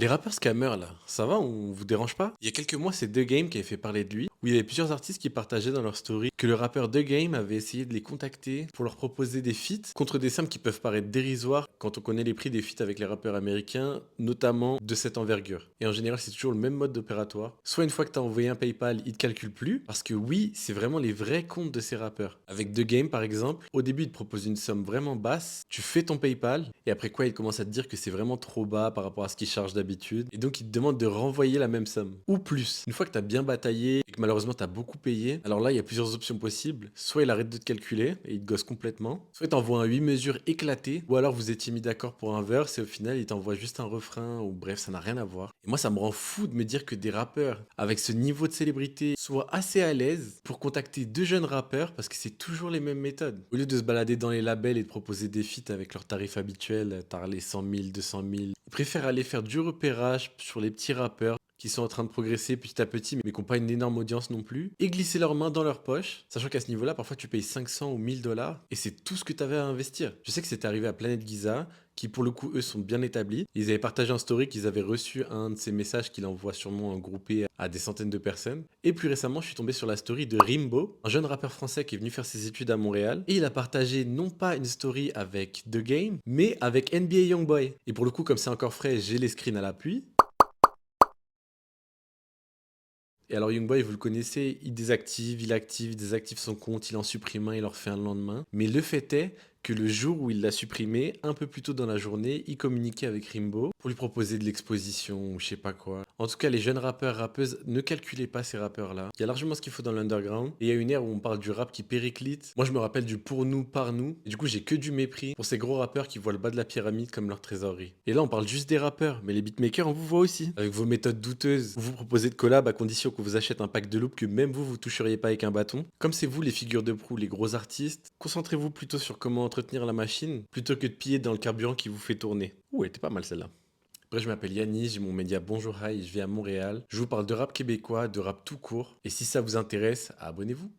Les rappeurs scammers là, ça va, on vous dérange pas? Il y a quelques mois, c'est The Game qui avait fait parler de lui, où il y avait plusieurs artistes qui partageaient dans leur story que le rappeur The Game avait essayé de les contacter pour leur proposer des feats contre des sommes qui peuvent paraître dérisoires quand on connaît les prix des feats avec les rappeurs américains, notamment de cette envergure. Et en général, c'est toujours le même mode d'opératoire. Soit une fois que tu as envoyé un PayPal, il te calcule plus, parce que oui, c'est vraiment les vrais comptes de ces rappeurs. Avec The Game par exemple, au début, il te propose une somme vraiment basse, tu fais ton PayPal, et après quoi, il commence à te dire que c'est vraiment trop bas par rapport à ce qu'il charge d'habitude, et donc il te demande de renvoyer la même somme, ou plus. Une fois que tu as bien bataillé et que malheureusement tu as beaucoup payé, alors là, il y a plusieurs options possibles. Soit il arrête de te calculer et il te gosse complètement, soit il t'envoie un 8 mesures éclaté, ou alors vous étiez mis d'accord pour un verse et au final il t'envoie juste un refrain, ou bref, ça n'a rien à voir. Et moi, ça me rend fou de me dire que des rappeurs avec ce niveau de célébrité soient assez à l'aise pour contacter deux jeunes rappeurs parce que c'est toujours les mêmes méthodes. Au lieu de se balader dans les labels et de proposer des feats avec leurs tarifs habituels, t'as les 100 000, 200 000, ils préfèrent aller faire du repérage sur les petits rappeurs qui sont en train de progresser petit à petit, mais qui n'ont pas une énorme audience non plus, et glisser leurs mains dans leur poche, sachant qu'à ce niveau-là, parfois tu payes 500 ou 1000 dollars, et c'est tout ce que tu avais à investir. Je sais que c'était arrivé à Planète Giza, qui pour le coup, eux, sont bien établis. Ils avaient partagé en story qu'ils avaient reçu un de ces messages qu'il envoie sûrement en groupé à des centaines de personnes. Et plus récemment, je suis tombé sur la story de Rimbo, un jeune rappeur français qui est venu faire ses études à Montréal, et il a partagé non pas une story avec The Game, mais avec NBA Youngboy. Et pour le coup, comme c'est encore frais, j'ai les screens à l'appui. Et alors Youngboy, vous le connaissez, il désactive son compte, il en supprime un, il en refait un le lendemain. Mais le fait est que le jour où il l'a supprimé, un peu plus tôt dans la journée, il communiquait avec Rimbo pour lui proposer de l'exposition ou je sais pas quoi. En tout cas, les jeunes rappeurs, rappeuses, ne calculez pas ces rappeurs-là. Il y a largement ce qu'il faut dans l'underground. Et il y a une ère où on parle du rap qui périclite. Moi, je me rappelle du pour nous, par nous. Et du coup, j'ai que du mépris pour ces gros rappeurs qui voient le bas de la pyramide comme leur trésorerie. Et là, on parle juste des rappeurs, mais les beatmakers, on vous voit aussi. Avec vos méthodes douteuses, vous vous proposez de collab à condition qu'on vous achète un pack de loop que même vous, vous toucheriez pas avec un bâton. Comme c'est vous les figures de proue, les gros artistes, concentrez-vous plutôt sur comment entretenir la machine plutôt que de piller dans le carburant qui vous fait tourner. Ouh, elle était pas mal celle-là. Après, je m'appelle Yanis, j'ai mon média Bonjour Hi, je vis à Montréal. Je vous parle de rap québécois, de rap tout court. Et si ça vous intéresse, abonnez-vous.